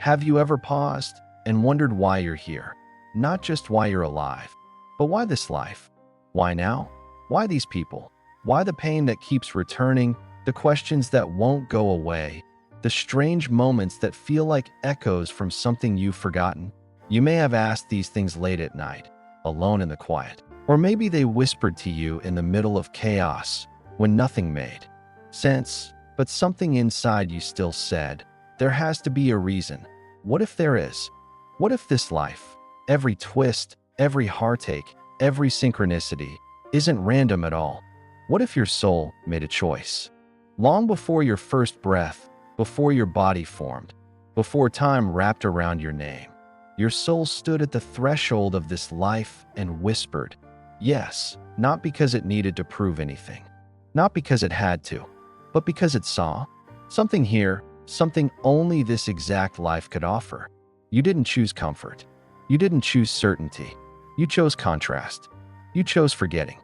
Have you ever paused and wondered why you're here? Not just why you're alive, but why this life? Why now? Why these people? Why the pain that keeps returning, the questions that won't go away, the strange moments that feel like echoes from something you've forgotten? You may have asked these things late at night, alone in the quiet. Or maybe they whispered to you in the middle of chaos when nothing made sense, but something inside you still said, there has to be a reason. What if there is? What if this life, every twist, every heartache, every synchronicity, isn't random at all? What if your soul made a choice? Long before your first breath, before your body formed, before time wrapped around your name, your soul stood at the threshold of this life and whispered, yes, not because it needed to prove anything, not because it had to, but because it saw something here, something only this exact life could offer. You didn't choose comfort. You didn't choose certainty. You chose contrast. You chose forgetting.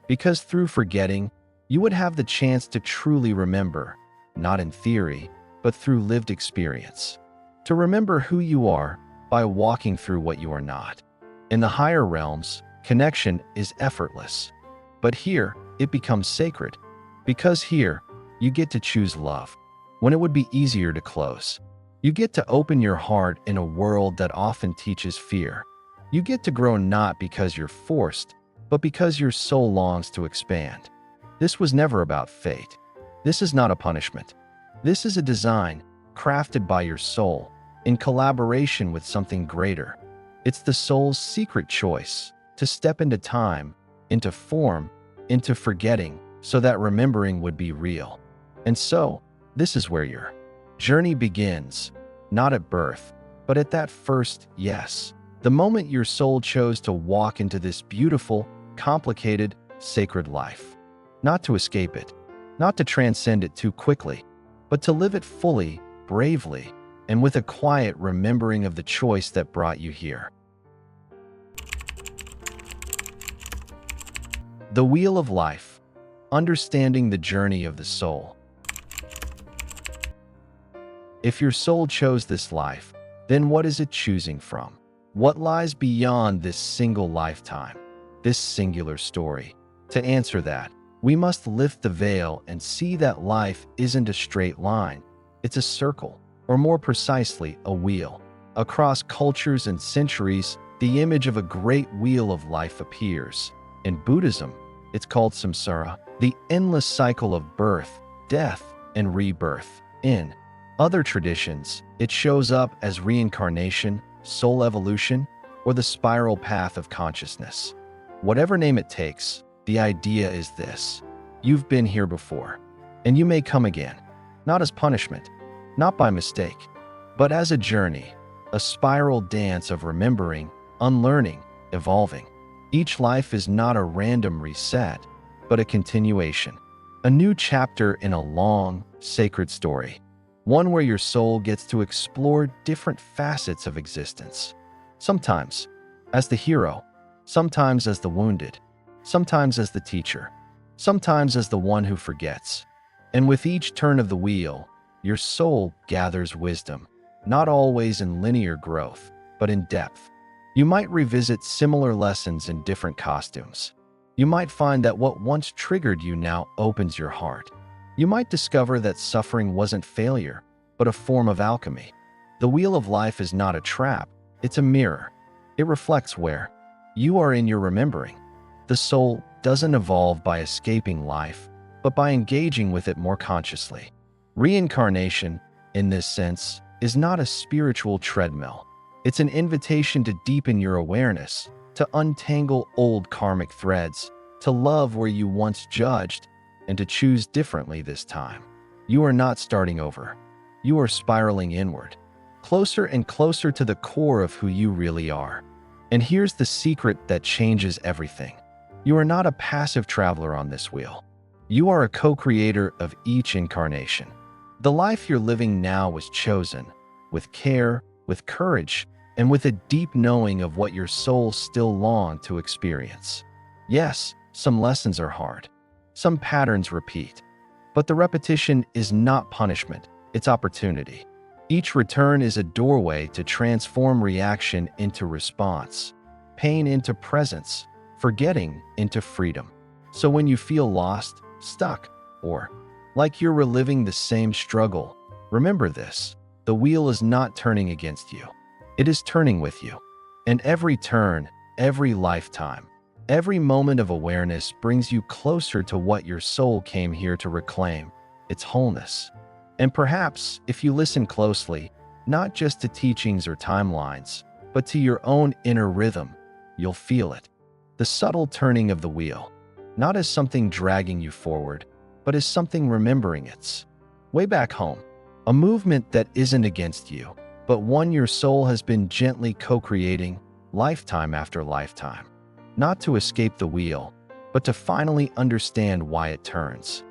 Because through forgetting, you would have the chance to truly remember, not in theory, but through lived experience. To remember who you are by walking through what you are not. In the higher realms, connection is effortless. But here, it becomes sacred. Because here, you get to choose love when it would be easier to close. You get to open your heart in a world that often teaches fear. You get to grow not because you're forced, but because your soul longs to expand. This was never about fate. This is not a punishment. This is a design crafted by your soul in collaboration with something greater. It's the soul's secret choice to step into time, into form, into forgetting, so that remembering would be real. And so, this is where your journey begins, not at birth, but at that first yes. The moment your soul chose to walk into this beautiful, complicated, sacred life. Not to escape it, not to transcend it too quickly, but to live it fully, bravely, and with a quiet remembering of the choice that brought you here. The Wheel of Life. Understanding the journey of the soul. If your soul chose this life, then what is it choosing from? What lies beyond this single lifetime, this singular story? To answer that, we must lift the veil and see that life isn't a straight line. It's a circle, or more precisely, a wheel. Across cultures and centuries, the image of a great wheel of life appears. In Buddhism, it's called samsara, the endless cycle of birth, death, and rebirth. In other traditions, it shows up as reincarnation, soul evolution, or the spiral path of consciousness. Whatever name it takes, the idea is this: you've been here before, and you may come again, not as punishment, not by mistake, but as a journey, a spiral dance of remembering, unlearning, evolving. Each life is not a random reset, but a continuation, a new chapter in a long, sacred story. One where your soul gets to explore different facets of existence. Sometimes as the hero, sometimes as the wounded, sometimes as the teacher, sometimes as the one who forgets. And with each turn of the wheel, your soul gathers wisdom, not always in linear growth, but in depth. You might revisit similar lessons in different costumes. You might find that what once triggered you now opens your heart. You might discover that suffering wasn't failure, but a form of alchemy. The wheel of life is not a trap, it's a mirror. It reflects where you are in your remembering. The soul doesn't evolve by escaping life, but by engaging with it more consciously. Reincarnation, in this sense, is not a spiritual treadmill. It's an invitation to deepen your awareness, to untangle old karmic threads, to love where you once judged, and to choose differently this time. You are not starting over. You are spiraling inward, closer and closer to the core of who you really are. And here's the secret that changes everything. You are not a passive traveler on this wheel. You are a co-creator of each incarnation. The life you're living now was chosen, with care, with courage, and with a deep knowing of what your soul still longed to experience. Yes, some lessons are hard. Some patterns repeat. But the repetition is not punishment, it's opportunity. Each return is a doorway to transform reaction into response, pain into presence, forgetting into freedom. So when you feel lost, stuck, or like you're reliving the same struggle, remember this: the wheel is not turning against you. It is turning with you. And every turn, every lifetime, every moment of awareness brings you closer to what your soul came here to reclaim, its wholeness. And perhaps, if you listen closely, not just to teachings or timelines, but to your own inner rhythm, you'll feel it. The subtle turning of the wheel, not as something dragging you forward, but as something remembering its way back home. A movement that isn't against you, but one your soul has been gently co-creating lifetime after lifetime. Not to escape the wheel, but to finally understand why it turns.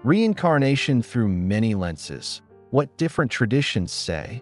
Reincarnation through many lenses. What different traditions say.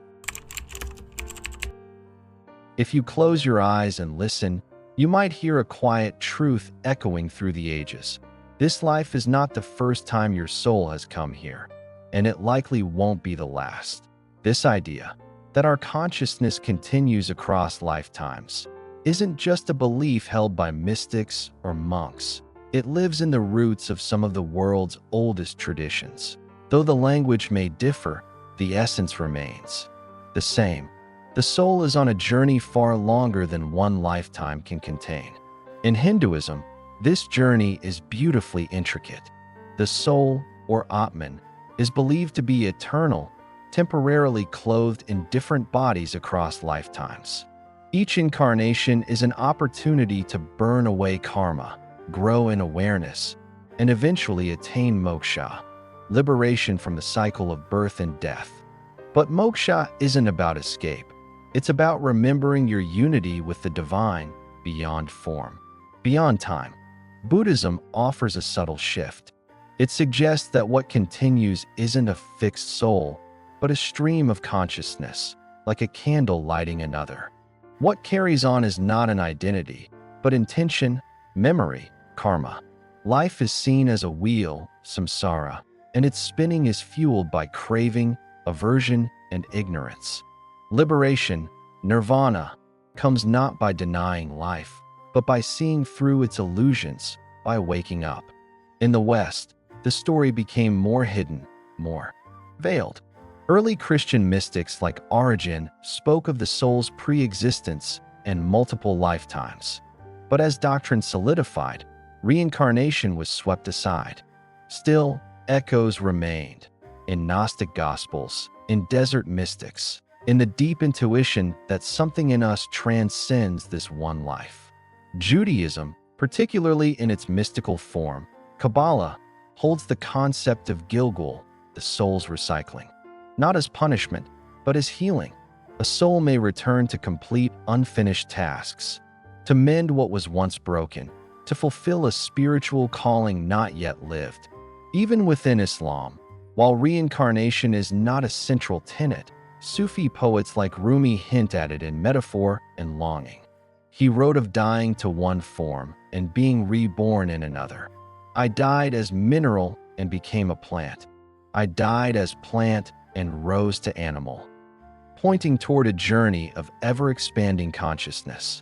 If you close your eyes and listen, you might hear a quiet truth echoing through the ages. This life is not the first time your soul has come here, and it likely won't be the last. This idea, that our consciousness continues across lifetimes, isn't just a belief held by mystics or monks. It lives in the roots of some of the world's oldest traditions. Though the language may differ, the essence remains the same. The soul is on a journey far longer than one lifetime can contain. In Hinduism, this journey is beautifully intricate. The soul, or Atman, is believed to be eternal, temporarily clothed in different bodies across lifetimes. Each incarnation is an opportunity to burn away karma, grow in awareness, and eventually attain moksha, liberation from the cycle of birth and death. But moksha isn't about escape. It's about remembering your unity with the divine beyond form, beyond time. Buddhism offers a subtle shift. It suggests that what continues isn't a fixed soul, but a stream of consciousness, like a candle lighting another. What carries on is not an identity, but intention, memory, karma. Life is seen as a wheel, samsara, and its spinning is fueled by craving, aversion, and ignorance. Liberation, nirvana, comes not by denying life, but by seeing through its illusions, by waking up. In the West, the story became more hidden, more veiled. Early Christian mystics like Origen spoke of the soul's pre-existence and multiple lifetimes. But as doctrine solidified, reincarnation was swept aside. Still, echoes remained in Gnostic Gospels, in desert mystics, in the deep intuition that something in us transcends this one life. Judaism, particularly in its mystical form, Kabbalah, holds the concept of Gilgul, the soul's recycling. Not as punishment, but as healing. A soul may return to complete unfinished tasks, to mend what was once broken, to fulfill a spiritual calling not yet lived. Even within Islam, while reincarnation is not a central tenet, Sufi poets like Rumi hint at it in metaphor and longing. He wrote of dying to one form and being reborn in another. I died as mineral and became a plant. I died as plant and rose to animal, pointing toward a journey of ever-expanding consciousness.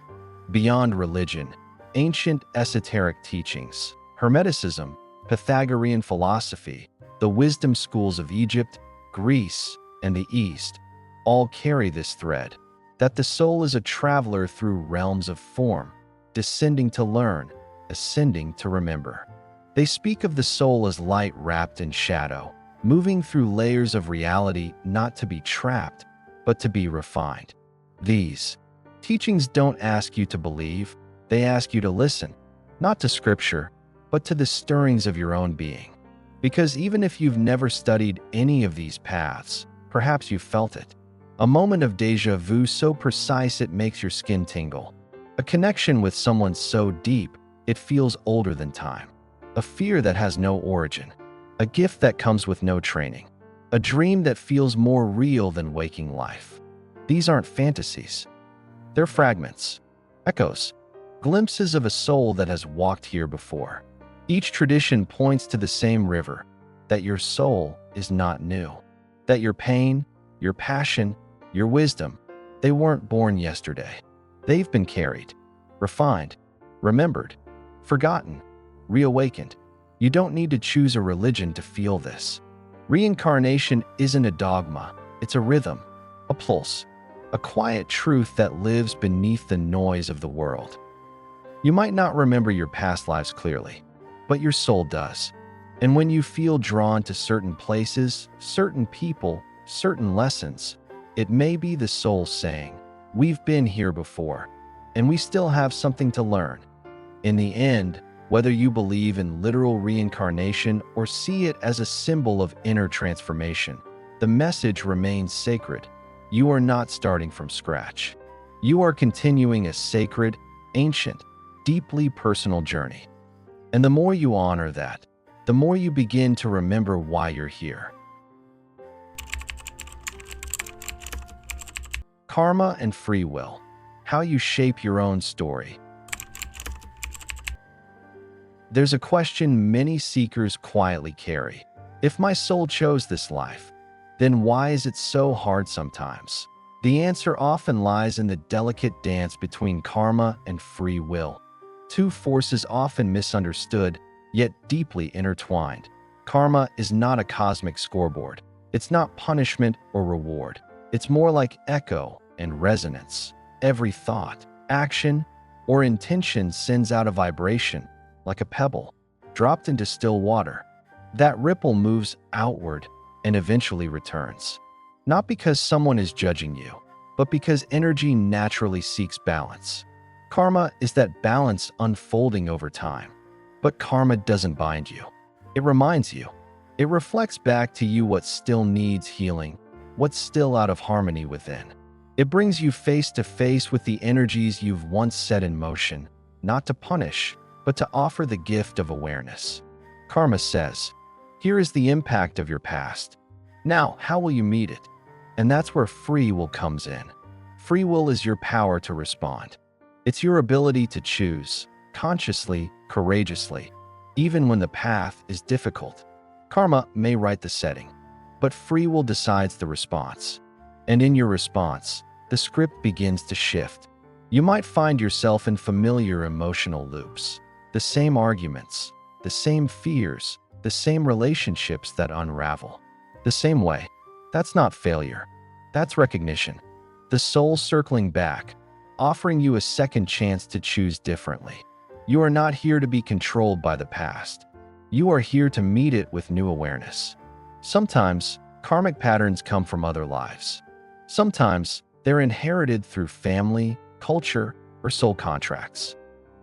Beyond religion, ancient esoteric teachings, Hermeticism, Pythagorean philosophy, the wisdom schools of Egypt, Greece, and the East, all carry this thread, that the soul is a traveler through realms of form, descending to learn, ascending to remember. They speak of the soul as light wrapped in shadow, moving through layers of reality not to be trapped, but to be refined. These teachings don't ask you to believe, they ask you to listen, not to scripture, but to the stirrings of your own being. Because even if you've never studied any of these paths, perhaps you've felt it. A moment of déjà vu so precise it makes your skin tingle. A connection with someone so deep it feels older than time. A fear that has no origin. A gift that comes with no training. A dream that feels more real than waking life. These aren't fantasies. They're fragments, echoes, glimpses of a soul that has walked here before. Each tradition points to the same river, that your soul is not new, that your pain, your passion, your wisdom, they weren't born yesterday. They've been carried, refined, remembered, forgotten, reawakened. You don't need to choose a religion to feel this. Reincarnation isn't a dogma, it's a rhythm, a pulse, a quiet truth that lives beneath the noise of the world. You might not remember your past lives clearly, but your soul does. And when you feel drawn to certain places, certain people, certain lessons, it may be the soul saying, "We've been here before, and we still have something to learn." In the end, whether you believe in literal reincarnation or see it as a symbol of inner transformation, the message remains sacred. You are not starting from scratch. You are continuing a sacred, ancient, deeply personal journey. And the more you honor that, the more you begin to remember why you're here. Karma and free will. How you shape your own story. There's a question many seekers quietly carry. If my soul chose this life, then why is it so hard sometimes? The answer often lies in the delicate dance between karma and free will. Two forces often misunderstood, yet deeply intertwined. Karma is not a cosmic scoreboard. It's not punishment or reward. It's more like echo and resonance. Every thought, action, or intention sends out a vibration, like a pebble, dropped into still water. That ripple moves outward and eventually returns. Not because someone is judging you, but because energy naturally seeks balance. Karma is that balance unfolding over time. But karma doesn't bind you. It reminds you. It reflects back to you what still needs healing, what's still out of harmony within. It brings you face to face with the energies you've once set in motion, not to punish, but to offer the gift of awareness. Karma says, here is the impact of your past. Now, how will you meet it? And that's where free will comes in. Free will is your power to respond. It's your ability to choose, consciously, courageously, even when the path is difficult. Karma may write the setting, but free will decides the response. And in your response, the script begins to shift. You might find yourself in familiar emotional loops. The same arguments, the same fears, the same relationships that unravel. The same way. That's not failure. That's recognition. The soul circling back, offering you a second chance to choose differently. You are not here to be controlled by the past. You are here to meet it with new awareness. Sometimes, karmic patterns come from other lives. Sometimes, they're inherited through family, culture, or soul contracts.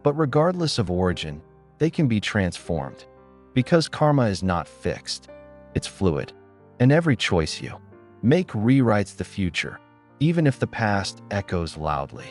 But regardless of origin, they can be transformed. Because karma is not fixed, it's fluid. And every choice you make rewrites the future, even if the past echoes loudly.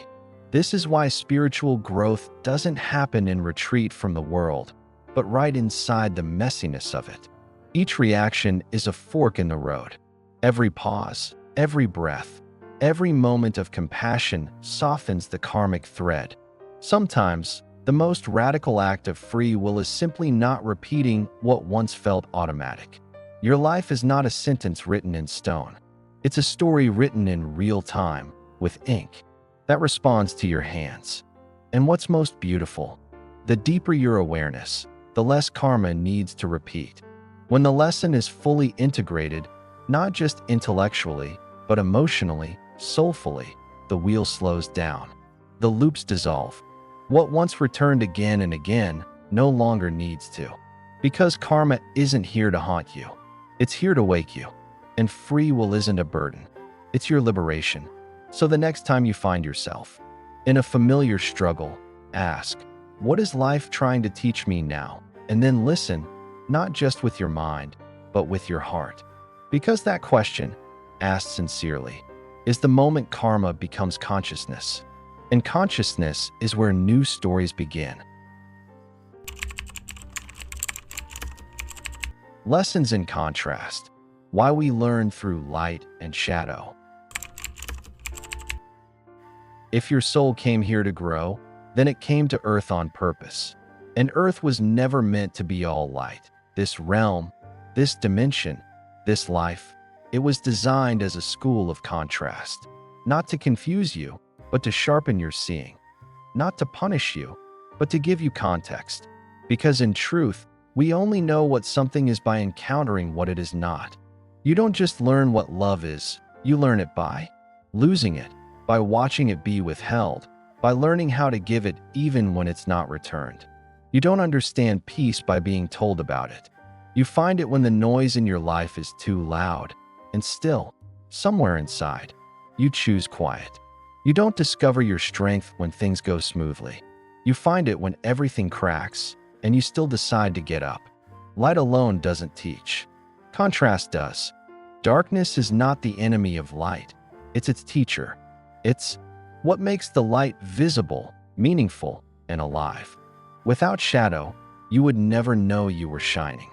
This is why spiritual growth doesn't happen in retreat from the world, but right inside the messiness of it. Each reaction is a fork in the road. Every pause, every breath, every moment of compassion softens the karmic thread. Sometimes, the most radical act of free will is simply not repeating what once felt automatic. Your life is not a sentence written in stone. It's a story written in real time, with ink, that responds to your hands. And what's most beautiful, the deeper your awareness, the less karma needs to repeat. When the lesson is fully integrated, not just intellectually, but emotionally, soulfully, the wheel slows down. The loops dissolve. What once returned again and again no longer needs to. Because karma isn't here to haunt you. It's here to wake you. And free will isn't a burden. It's your liberation. So the next time you find yourself in a familiar struggle, ask, what is life trying to teach me now? And then listen, not just with your mind, but with your heart. Because that question, asked sincerely, is the moment karma becomes consciousness. And consciousness is where new stories begin. Lessons in contrast. Why we learn through light and shadow. If your soul came here to grow, then it came to Earth on purpose. And Earth was never meant to be all light. This realm, This dimension, this life, it was designed as a school of contrast, not to confuse you, but to sharpen your seeing, not to punish you, but to give you context. Because in truth, we only know what something is by encountering what it is not. You don't just learn what love is, you learn it by losing it, by watching it be withheld, by learning how to give it even when it's not returned. You don't understand peace by being told about it. You find it when the noise in your life is too loud, and still, somewhere inside, you choose quiet. You don't discover your strength when things go smoothly. You find it when everything cracks, and you still decide to get up. Light alone doesn't teach. Contrast does. Darkness is not the enemy of light. It's its teacher. It's what makes the light visible, meaningful, and alive. Without shadow, you would never know you were shining.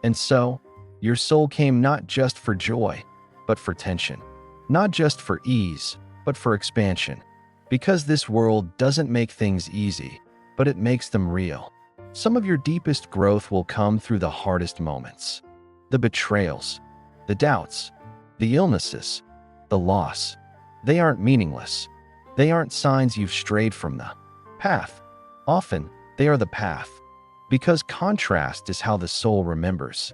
And so, your soul came not just for joy, but for tension. Not just for ease, but for expansion. Because this world doesn't make things easy, but it makes them real. Some of your deepest growth will come through the hardest moments. The betrayals, the doubts, the illnesses, the loss. They aren't meaningless. They aren't signs you've strayed from the path. Often, they are the path. Because contrast is how the soul remembers.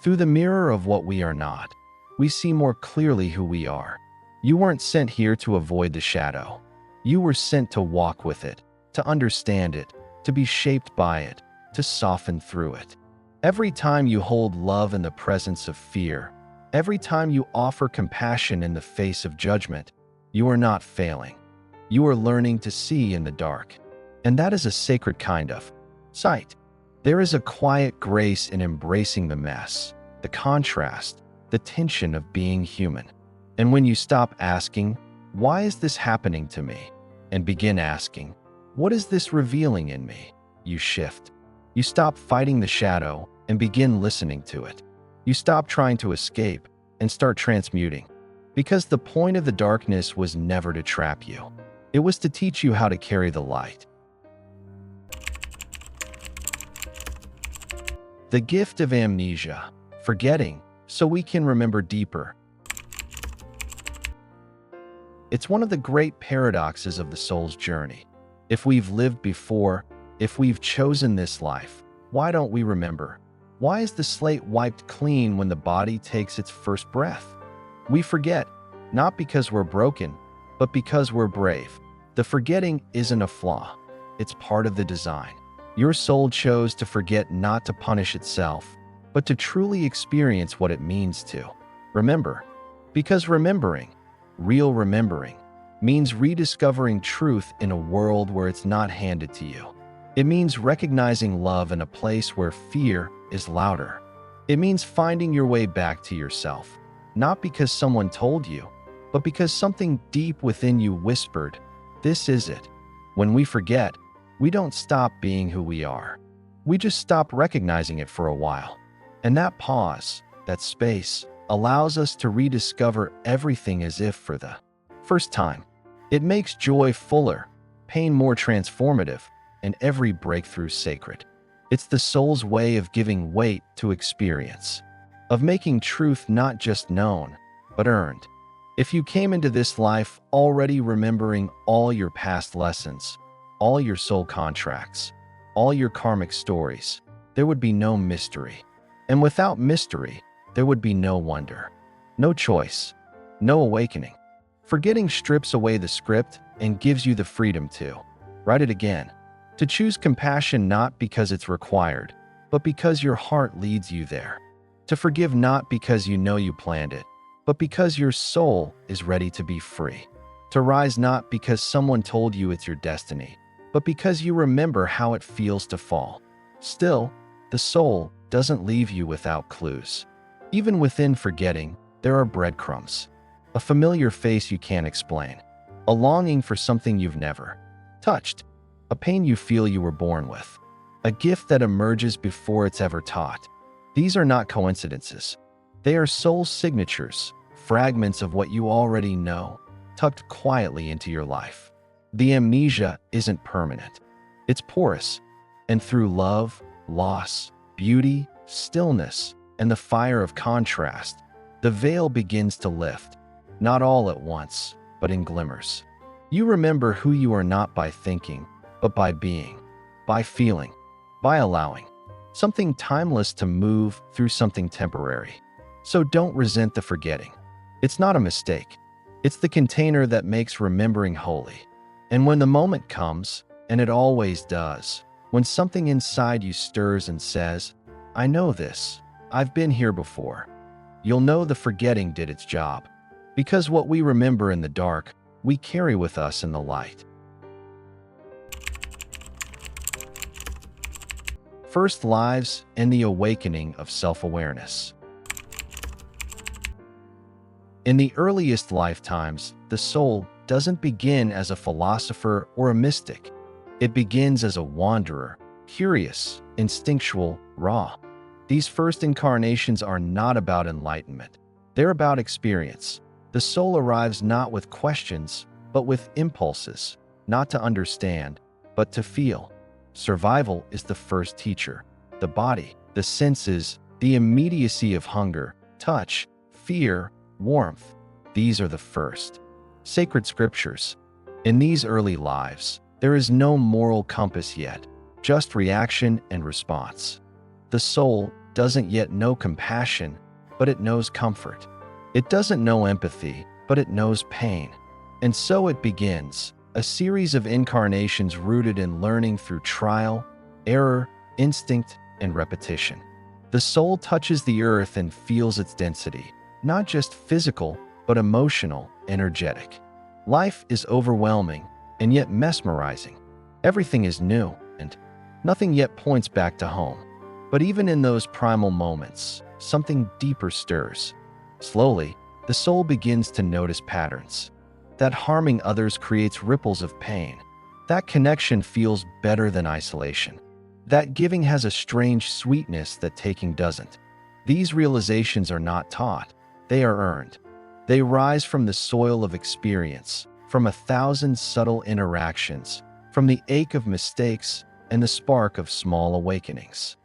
Through the mirror of what we are not, we see more clearly who we are. You weren't sent here to avoid the shadow. You were sent to walk with it, to understand it, to be shaped by it, to soften through it. Every time you hold love in the presence of fear, every time you offer compassion in the face of judgment, you are not failing. You are learning to see in the dark. And that is a sacred kind of sight. There is a quiet grace in embracing the mess, the contrast, the tension of being human. And when you stop asking, "Why is this happening to me?" and begin asking, "What is this revealing in me?" you shift. You stop fighting the shadow and begin listening to it. You stop trying to escape and start transmuting. Because the point of the darkness was never to trap you. It was to teach you how to carry the light. The gift of amnesia, forgetting, so we can remember deeper. It's one of the great paradoxes of the soul's journey. If we've lived before, if we've chosen this life, why don't we remember? Why is the slate wiped clean when the body takes its first breath? We forget, not because we're broken, but because we're brave. The forgetting isn't a flaw. It's part of the design. Your soul chose to forget not to punish itself, but to truly experience what it means to remember. Because remembering, real remembering, means rediscovering truth in a world where it's not handed to you. It means recognizing love in a place where fear is louder. It means finding your way back to yourself, not because someone told you, but because something deep within you whispered, "This is it." When we forget, we don't stop being who we are. We just stop recognizing it for a while. And that pause, that space, allows us to rediscover everything as if for the first time. It makes joy fuller, pain more transformative, and every breakthrough sacred. It's the soul's way of giving weight to experience, of making truth not just known, but earned. If you came into this life already remembering all your past lessons, all your soul contracts, all your karmic stories, there would be no mystery. And without mystery, there would be no wonder, no choice, no awakening. Forgetting strips away the script and gives you the freedom to write it again, to choose compassion not because it's required, but because your heart leads you there, to forgive not because you know you planned it, but because your soul is ready to be free, to rise not because someone told you it's your destiny, but because you remember how it feels to fall. Still, the soul doesn't leave you without clues. Even within forgetting, there are breadcrumbs, a familiar face you can't explain, a longing for something you've never touched, a pain you feel you were born with, a gift that emerges before it's ever taught. These are not coincidences. They are soul signatures, fragments of what you already know, tucked quietly into your life. The amnesia isn't permanent. It's porous, and through love, loss, beauty, stillness, and the fire of contrast, the veil begins to lift, not all at once, but in glimmers. You remember who you are not by thinking, but by being, by feeling, by allowing something timeless to move through something temporary. So don't resent the forgetting. It's not a mistake. It's the container that makes remembering holy. And when the moment comes, and it always does, when something inside you stirs and says, I know this, I've been here before, you'll know the forgetting did its job. Because what we remember in the dark, we carry with us in the light. First lives and the awakening of self-awareness. In the earliest lifetimes, the soul doesn't begin as a philosopher or a mystic. It begins as a wanderer, curious, instinctual, raw. These first incarnations are not about enlightenment. They're about experience. The soul arrives not with questions, but with impulses, not to understand, but to feel. Survival is the first teacher. The body, the senses, the immediacy of hunger, touch, fear, warmth, these are the first. Sacred scriptures. In these early lives, there is no moral compass yet, just reaction and response. The soul doesn't yet know compassion, but it knows comfort. It doesn't know empathy, but it knows pain. And so it begins, a series of incarnations rooted in learning through trial, error, instinct, and repetition. The soul touches the earth and feels its density, not just physical, but emotional, energetic. Life is overwhelming and yet mesmerizing. Everything is new, and nothing yet points back to home. But even in those primal moments, something deeper stirs. Slowly, the soul begins to notice patterns. That harming others creates ripples of pain. That connection feels better than isolation. That giving has a strange sweetness that taking doesn't. These realizations are not taught, they are earned. They rise from the soil of experience, from 1,000 subtle interactions, from the ache of mistakes and the spark of small awakenings.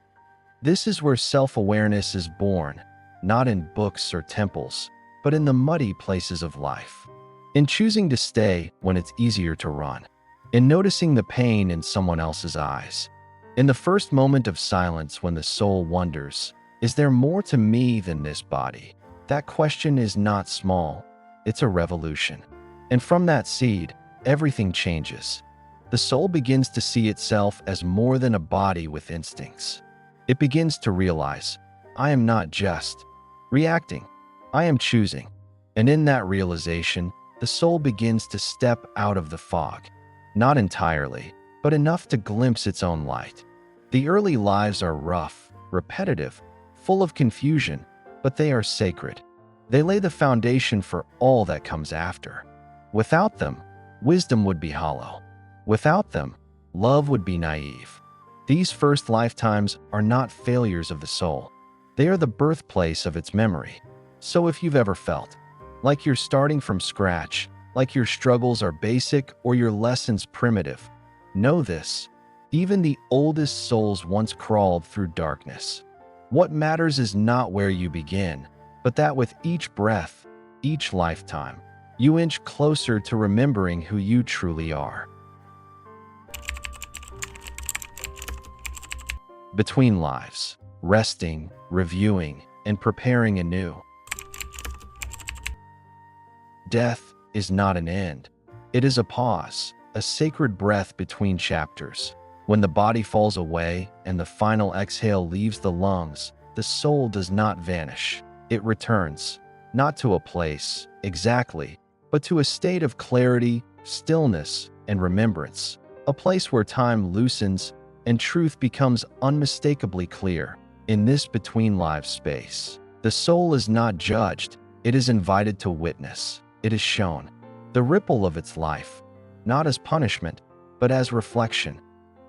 This is where self-awareness is born, not in books or temples, but in the muddy places of life. In choosing to stay when it's easier to run. In noticing the pain in someone else's eyes. In the first moment of silence when the soul wonders, is there more to me than this body? That question is not small, it's a revolution. And from that seed, everything changes. The soul begins to see itself as more than a body with instincts. It begins to realize, I am not just reacting, I am choosing. And in that realization, the soul begins to step out of the fog. Not entirely, but enough to glimpse its own light. The early lives are rough, repetitive, full of confusion, but they are sacred. They lay the foundation for all that comes after. Without them, wisdom would be hollow. Without them, love would be naive. These first lifetimes are not failures of the soul. They are the birthplace of its memory. So if you've ever felt like you're starting from scratch, like your struggles are basic or your lessons primitive, know this, even the oldest souls once crawled through darkness. What matters is not where you begin, but that with each breath, each lifetime, you inch closer to remembering who you truly are. Between lives, resting, reviewing, and preparing anew. Death is not an end. It is a pause, a sacred breath between chapters. When the body falls away and the final exhale leaves the lungs, the soul does not vanish. It returns, not to a place, exactly, but to a state of clarity, stillness, and remembrance. A place where time loosens and truth becomes unmistakably clear. In this between-lives space, the soul is not judged, it is invited to witness. It is shown the ripple of its life, not as punishment, but as reflection.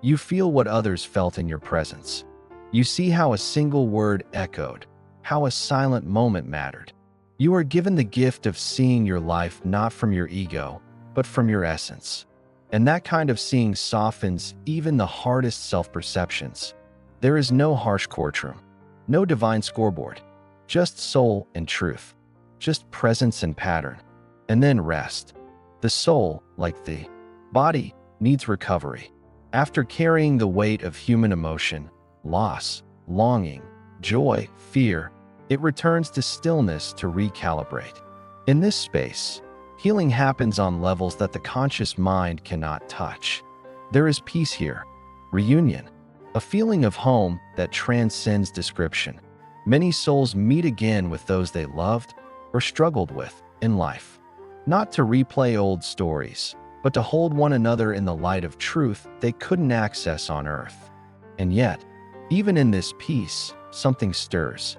You feel what others felt in your presence. You see how a single word echoed, how a silent moment mattered. You are given the gift of seeing your life not from your ego, but from your essence. And that kind of seeing softens even the hardest self-perceptions. There is no harsh courtroom. No divine scoreboard. Just soul and truth. Just presence and pattern. And then rest. The soul, like the body, needs recovery. After carrying the weight of human emotion, loss, longing, joy, fear, it returns to stillness to recalibrate. In this space, healing happens on levels that the conscious mind cannot touch. There is peace here, reunion, a feeling of home that transcends description. Many souls meet again with those they loved or struggled with in life, not to replay old stories, but to hold one another in the light of truth they couldn't access on earth. And yet, even in this peace, something stirs.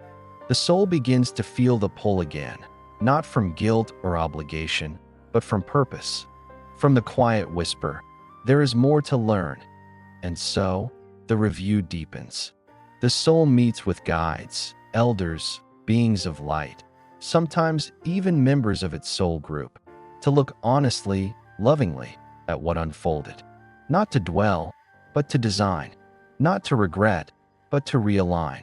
The soul begins to feel the pull again, not from guilt or obligation, but from purpose. From the quiet whisper, there is more to learn. And so, the review deepens. The soul meets with guides, elders, beings of light, sometimes even members of its soul group, to look honestly, lovingly at what unfolded. Not to dwell, but to design. Not to regret, but to realign.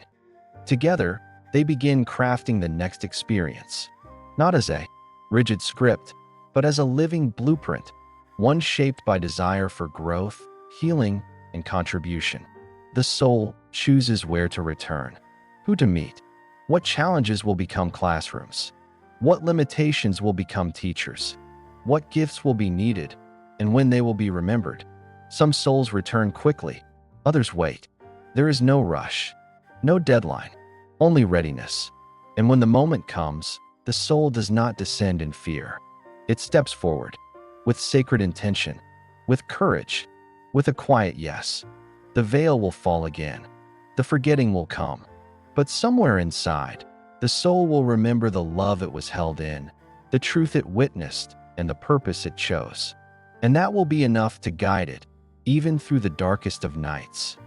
Together, they begin crafting the next experience, not as a rigid script, but as a living blueprint, one shaped by desire for growth, healing, and contribution. The soul chooses where to return, who to meet, what challenges will become classrooms, what limitations will become teachers, what gifts will be needed, and when they will be remembered. Some souls return quickly, others wait. There is no rush, no deadline, only readiness. And when the moment comes, the soul does not descend in fear. It steps forward, with sacred intention, with courage, with a quiet yes. The veil will fall again, the forgetting will come, but somewhere inside, the soul will remember the love it was held in, the truth it witnessed, and the purpose it chose. And that will be enough to guide it, even through the darkest of nights.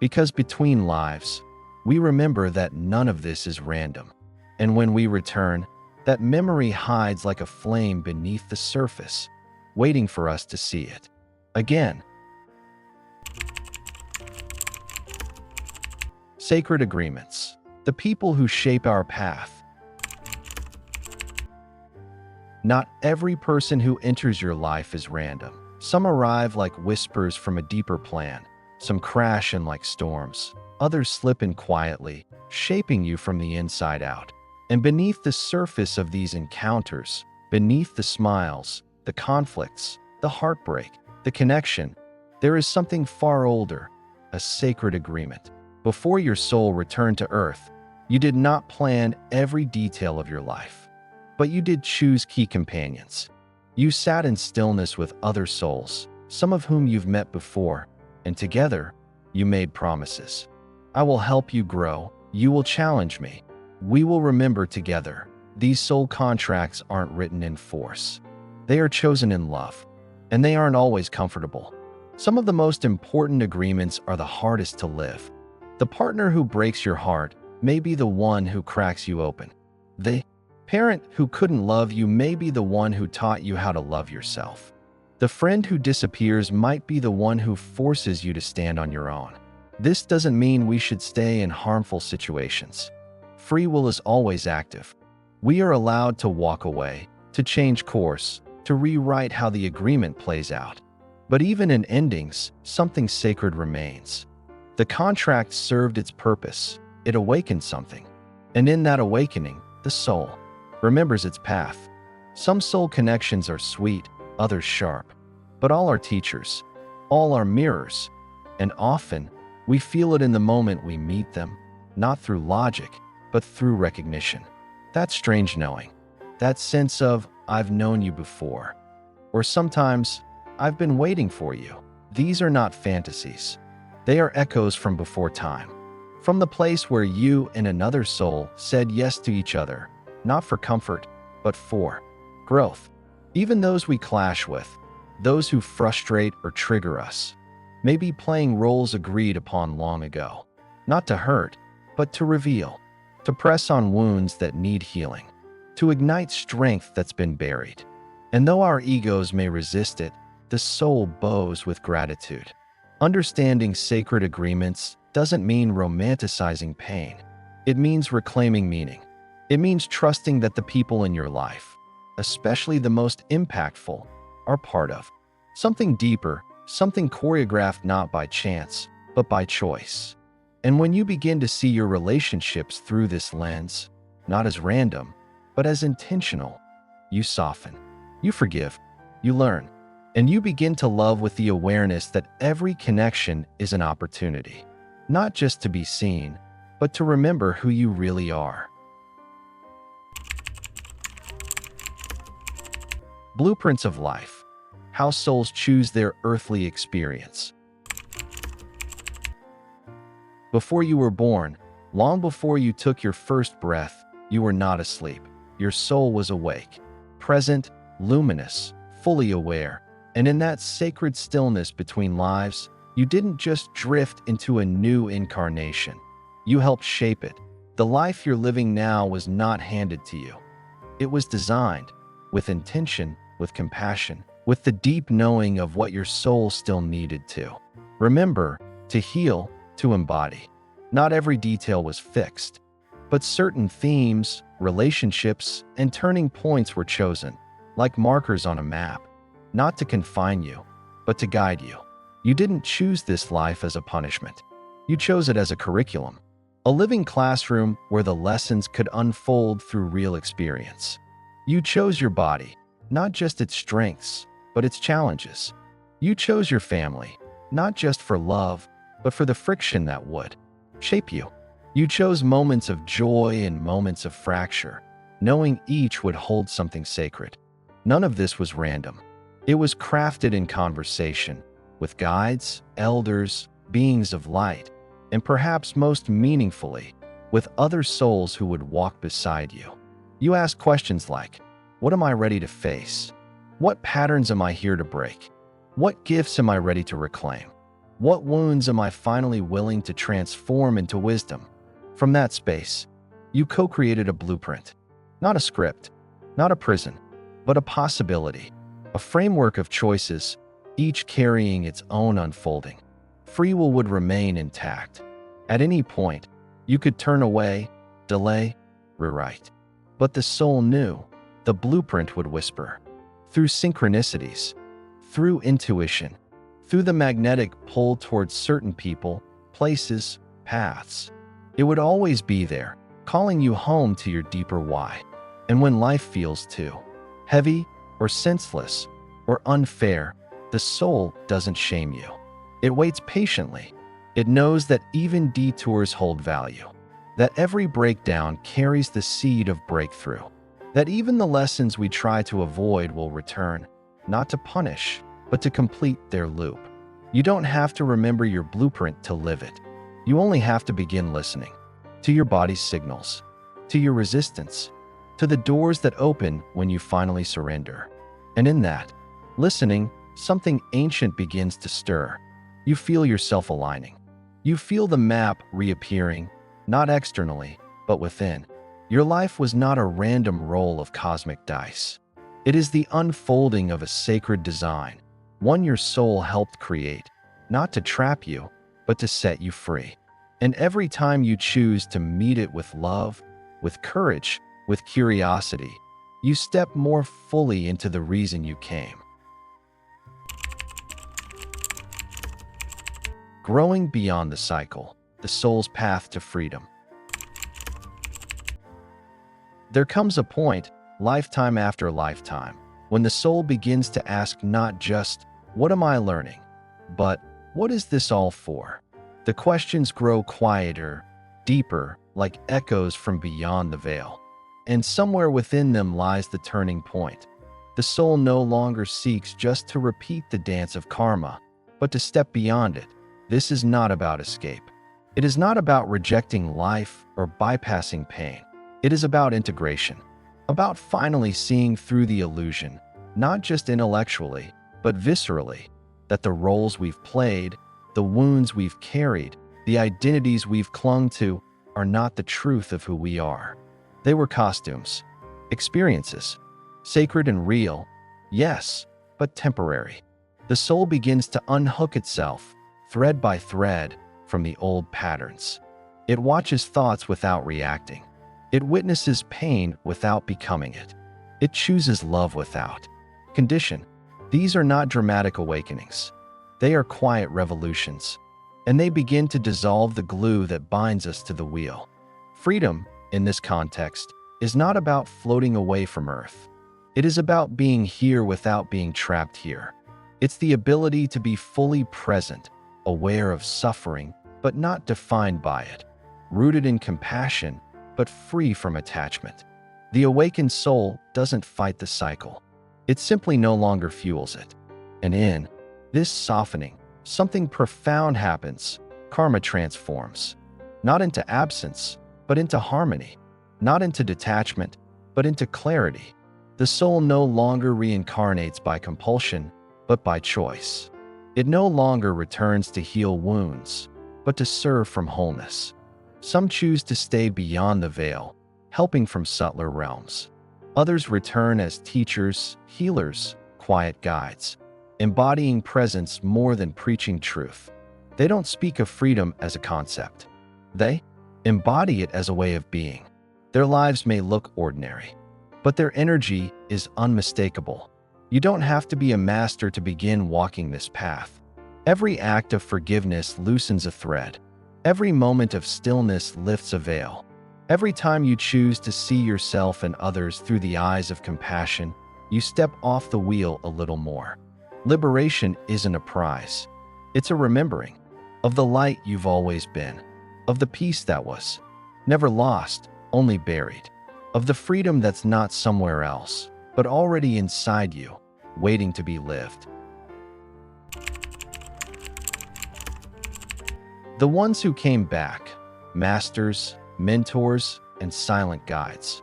Because between lives, we remember that none of this is random. And when we return, that memory hides like a flame beneath the surface, waiting for us to see it again. Sacred agreements, the people who shape our path. Not every person who enters your life is random. Some arrive like whispers from a deeper plan. Some crash in like storms. Others slip in quietly, shaping you from the inside out. And beneath the surface of these encounters, beneath the smiles, the conflicts, the heartbreak, the connection, there is something far older, a sacred agreement. Before your soul returned to earth, you did not plan every detail of your life, but you did choose key companions. You sat in stillness with other souls, some of whom you've met before, and together, you made promises. I will help you grow. You will challenge me. We will remember together. These soul contracts aren't written in force. They are chosen in love, and they aren't always comfortable. Some of the most important agreements are the hardest to live. The partner who breaks your heart may be the one who cracks you open. The parent who couldn't love you may be the one who taught you how to love yourself. The friend who disappears might be the one who forces you to stand on your own. This doesn't mean we should stay in harmful situations. Free will is always active. We are allowed to walk away, to change course, to rewrite how the agreement plays out. But even in endings, something sacred remains. The contract served its purpose. It awakened something. And in that awakening, the soul remembers its path. Some soul connections are sweet, others sharp. But all are teachers. All are mirrors. And often, we feel it in the moment we meet them, not through logic, but through recognition. That strange knowing. That sense of, I've known you before. Or sometimes, I've been waiting for you. These are not fantasies. They are echoes from before time. From the place where you and another soul said yes to each other, not for comfort, but for growth. Even those we clash with, those who frustrate or trigger us, may be playing roles agreed upon long ago. Not to hurt, but to reveal. To press on wounds that need healing. To ignite strength that's been buried. And though our egos may resist it, the soul bows with gratitude. Understanding sacred agreements doesn't mean romanticizing pain. It means reclaiming meaning. It means trusting that the people in your life, especially the most impactful, are part of something deeper, something choreographed not by chance, but by choice. And when you begin to see your relationships through this lens, not as random, but as intentional, you soften, you forgive, you learn, and you begin to love with the awareness that every connection is an opportunity, not just to be seen, but to remember who you really are. Blueprints of life. How souls choose their earthly experience. Before you were born, long before you took your first breath, you were not asleep. Your soul was awake, present, luminous, fully aware. And in that sacred stillness between lives, you didn't just drift into a new incarnation. You helped shape it. The life you're living now was not handed to you. It was designed with intention, with compassion, with the deep knowing of what your soul still needed to remember, to heal, to embody. Not every detail was fixed, but certain themes, relationships, and turning points were chosen, like markers on a map, not to confine you, but to guide you. You didn't choose this life as a punishment. You chose it as a curriculum, a living classroom where the lessons could unfold through real experience. You chose your body, not just its strengths, but its challenges. You chose your family, not just for love, but for the friction that would shape you. You chose moments of joy and moments of fracture, knowing each would hold something sacred. None of this was random. It was crafted in conversation, with guides, elders, beings of light, and perhaps most meaningfully, with other souls who would walk beside you. You asked questions like, what am I ready to face? What patterns am I here to break? What gifts am I ready to reclaim? What wounds am I finally willing to transform into wisdom? From that space, you co-created a blueprint, not a script, not a prison, but a possibility, a framework of choices, each carrying its own unfolding. Free will would remain intact. At any point, you could turn away, delay, rewrite. But the soul knew. The blueprint would whisper. Through synchronicities, through intuition, through the magnetic pull towards certain people, places, paths. It would always be there, calling you home to your deeper why. And when life feels too heavy or senseless or unfair, the soul doesn't shame you. It waits patiently. It knows that even detours hold value, that every breakdown carries the seed of breakthrough, that even the lessons we try to avoid will return, not to punish, but to complete their loop. You don't have to remember your blueprint to live it. You only have to begin listening to your body's signals, to your resistance, to the doors that open when you finally surrender. And in that listening, something ancient begins to stir. You feel yourself aligning. You feel the map reappearing, not externally, but within. Your life was not a random roll of cosmic dice. It is the unfolding of a sacred design, one your soul helped create, not to trap you, but to set you free. And every time you choose to meet it with love, with courage, with curiosity, you step more fully into the reason you came. Growing beyond the cycle, the soul's path to freedom. There comes a point, lifetime after lifetime, when the soul begins to ask not just, what am I learning? But, what is this all for? The questions grow quieter, deeper, like echoes from beyond the veil. And somewhere within them lies the turning point. The soul no longer seeks just to repeat the dance of karma, but to step beyond it. This is not about escape. It is not about rejecting life or bypassing pain. It is about integration, about finally seeing through the illusion, not just intellectually, but viscerally, that the roles we've played, the wounds we've carried, the identities we've clung to are not the truth of who we are. They were costumes, experiences, sacred and real, yes, but temporary. The soul begins to unhook itself, thread by thread, from the old patterns. It watches thoughts without reacting. It witnesses pain without becoming it. It chooses love without condition. These are not dramatic awakenings. They are quiet revolutions, and they begin to dissolve the glue that binds us to the wheel. Freedom, in this context, is not about floating away from Earth. It is about being here without being trapped here. It's the ability to be fully present, aware of suffering, but not defined by it, rooted in compassion, but free from attachment. The awakened soul doesn't fight the cycle. It simply no longer fuels it. And in this softening, something profound happens. Karma transforms, not into absence, but into harmony, not into detachment, but into clarity. The soul no longer reincarnates by compulsion, but by choice. It no longer returns to heal wounds, but to serve from wholeness. Some choose to stay beyond the veil, helping from subtler realms. Others return as teachers, healers, quiet guides, embodying presence more than preaching truth. They don't speak of freedom as a concept. They embody it as a way of being. Their lives may look ordinary, but their energy is unmistakable. You don't have to be a master to begin walking this path. Every act of forgiveness loosens a thread. Every moment of stillness lifts a veil. Every time you choose to see yourself and others through the eyes of compassion, you step off the wheel a little more. Liberation isn't a prize. It's a remembering of the light you've always been, of the peace that was never lost, only buried, of the freedom that's not somewhere else, but already inside you, waiting to be lived. The ones who came back, masters, mentors, and silent guides.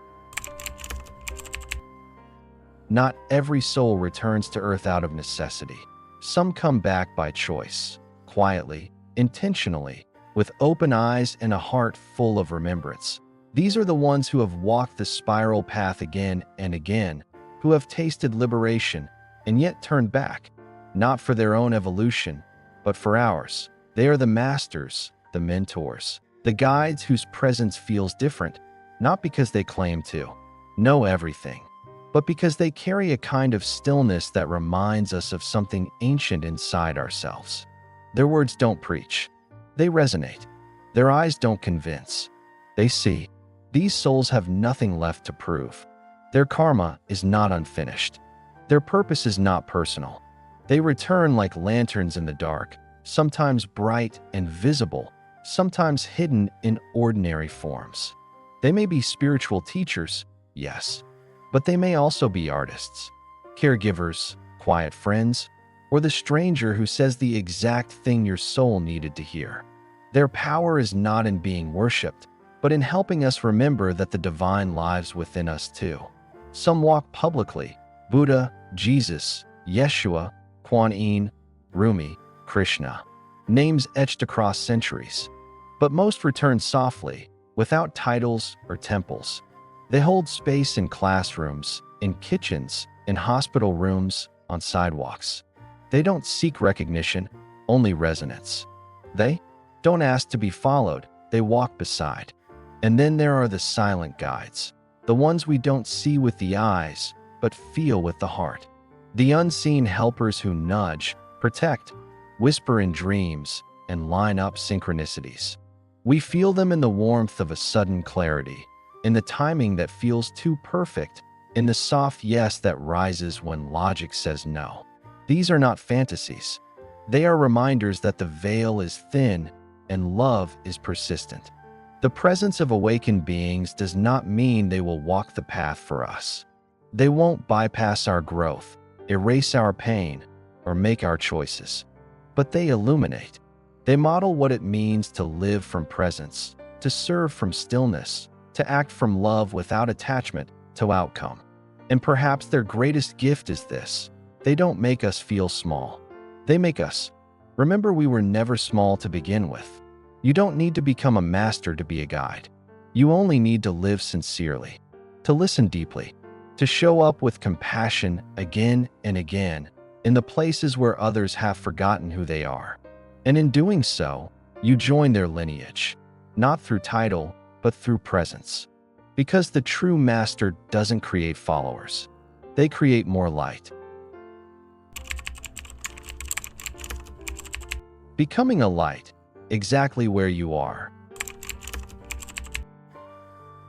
Not every soul returns to Earth out of necessity. Some come back by choice, quietly, intentionally, with open eyes and a heart full of remembrance. These are the ones who have walked the spiral path again and again, who have tasted liberation and yet turned back, not for their own evolution, but for ours. They are the masters, the mentors, the guides whose presence feels different, not because they claim to know everything, but because they carry a kind of stillness that reminds us of something ancient inside ourselves. Their words don't preach. They resonate. Their eyes don't convince. They see. These souls have nothing left to prove. Their karma is not unfinished. Their purpose is not personal. They return like lanterns in the dark, sometimes bright and visible, sometimes hidden in ordinary forms. They may be spiritual teachers, yes, but they may also be artists, caregivers, quiet friends, or the stranger who says the exact thing your soul needed to hear. Their power is not in being worshipped, but in helping us remember that the divine lives within us too. Some walk publicly: Buddha, Jesus, Yeshua, Kuan Yin, Rumi, Krishna, names etched across centuries. But most return softly, without titles or temples. They hold space in classrooms, in kitchens, in hospital rooms, on sidewalks. They don't seek recognition, only resonance. They don't ask to be followed, they walk beside. And then there are the silent guides, the ones we don't see with the eyes, but feel with the heart. The unseen helpers who nudge, protect, whisper in dreams, and line up synchronicities. We feel them in the warmth of a sudden clarity, in the timing that feels too perfect, in the soft yes that rises when logic says no. These are not fantasies. They are reminders that the veil is thin and love is persistent. The presence of awakened beings does not mean they will walk the path for us. They won't bypass our growth, erase our pain, or make our choices. But they illuminate. They model what it means to live from presence, to serve from stillness, to act from love without attachment to outcome. And perhaps their greatest gift is this: they don't make us feel small. They make us remember we were never small to begin with. You don't need to become a master to be a guide. You only need to live sincerely, to listen deeply, to show up with compassion again and again in the places where others have forgotten who they are. And in doing so, you join their lineage. not through title, but through presence. Because the true master doesn't create followers. They create more light. Becoming a light, exactly where you are.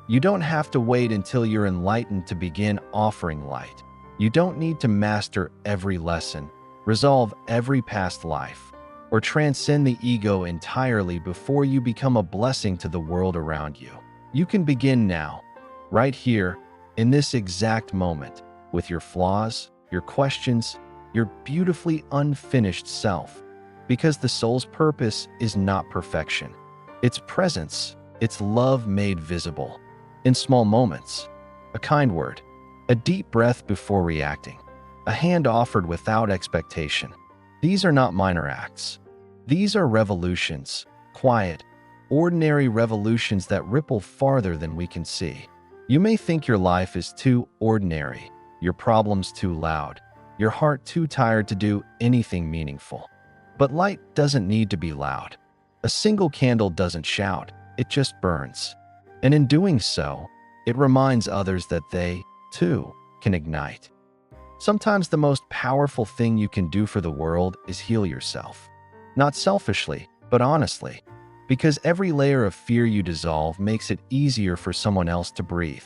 You don't have to wait until you're enlightened to begin offering light. You don't need to master every lesson, resolve every past life, or transcend the ego entirely before you become a blessing to the world around you. You can begin now, right here, in this exact moment, with your flaws, your questions, your beautifully unfinished self. Because the soul's purpose is not perfection. It's presence, it's love made visible. In small moments, a kind word, a deep breath before reacting, a hand offered without expectation. These are not minor acts. These are revolutions, quiet, ordinary revolutions that ripple farther than we can see. You may think your life is too ordinary, your problems too loud, your heart too tired to do anything meaningful. But light doesn't need to be loud. A single candle doesn't shout, it just burns. And in doing so, it reminds others that they, too, can ignite. Sometimes the most powerful thing you can do for the world is heal yourself. Not selfishly, but honestly. Because every layer of fear you dissolve makes it easier for someone else to breathe.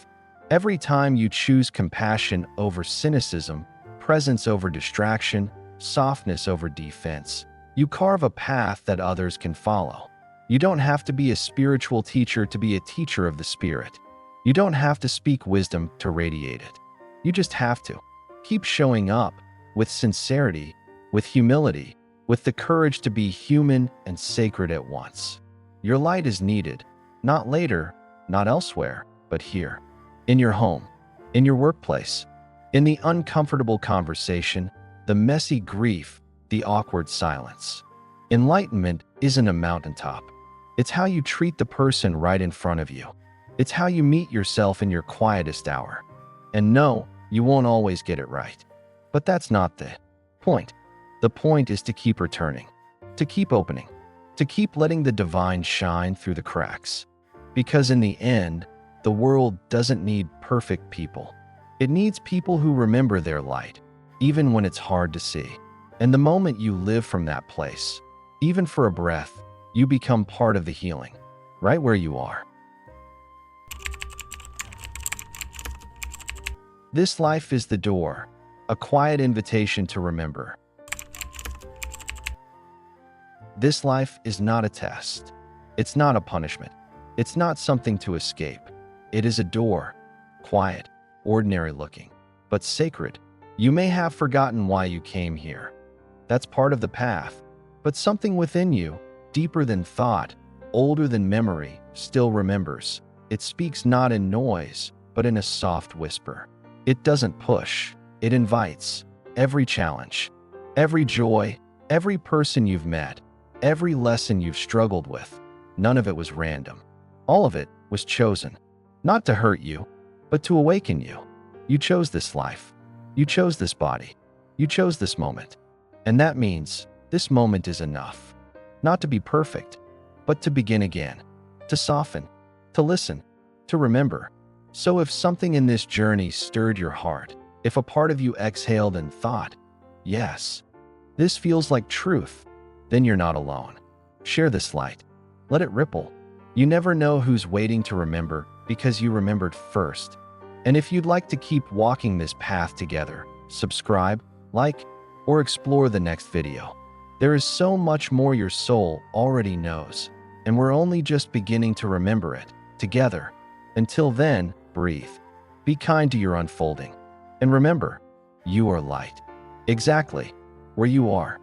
Every time you choose compassion over cynicism, presence over distraction, softness over defense, you carve a path that others can follow. You don't have to be a spiritual teacher to be a teacher of the spirit. You don't have to speak wisdom to radiate it. You just have to keep showing up with sincerity, with humility, with the courage to be human and sacred at once. Your light is needed, not later, not elsewhere, but here. In your home, in your workplace, in the uncomfortable conversation, the messy grief, the awkward silence. Enlightenment isn't a mountaintop. It's how you treat the person right in front of you. It's how you meet yourself in your quietest hour. And no, you won't always get it right. But that's not the point. The point is to keep returning, to keep opening, to keep letting the divine shine through the cracks. Because in the end, the world doesn't need perfect people. It needs people who remember their light, even when it's hard to see. And the moment you live from that place, even for a breath, you become part of the healing, right where you are. This life is the door, a quiet invitation to remember. This life is not a test. It's not a punishment. It's not something to escape. It is a door, quiet, ordinary looking, but sacred. You may have forgotten why you came here. That's part of the path, but something within you, deeper than thought, older than memory, still remembers. It speaks not in noise, but in a soft whisper. It doesn't push, it invites. Every challenge, every joy, every person you've met, every lesson you've struggled with, none of it was random. All of it was chosen, not to hurt you, but to awaken you. You chose this life. You chose this body. You chose this moment. And that means this moment is enough. Not to be perfect, but to begin again, to soften, to listen, to remember. So if something in this journey stirred your heart, if a part of you exhaled and thought, yes, this feels like truth, then you're not alone. Share this light. Let it ripple. You never know who's waiting to remember because you remembered first. And if you'd like to keep walking this path together, subscribe, like, or explore the next video. There is so much more your soul already knows, and we're only just beginning to remember it, together. Until then, breathe. Be kind to your unfolding. And remember, you are light. Exactly where you are.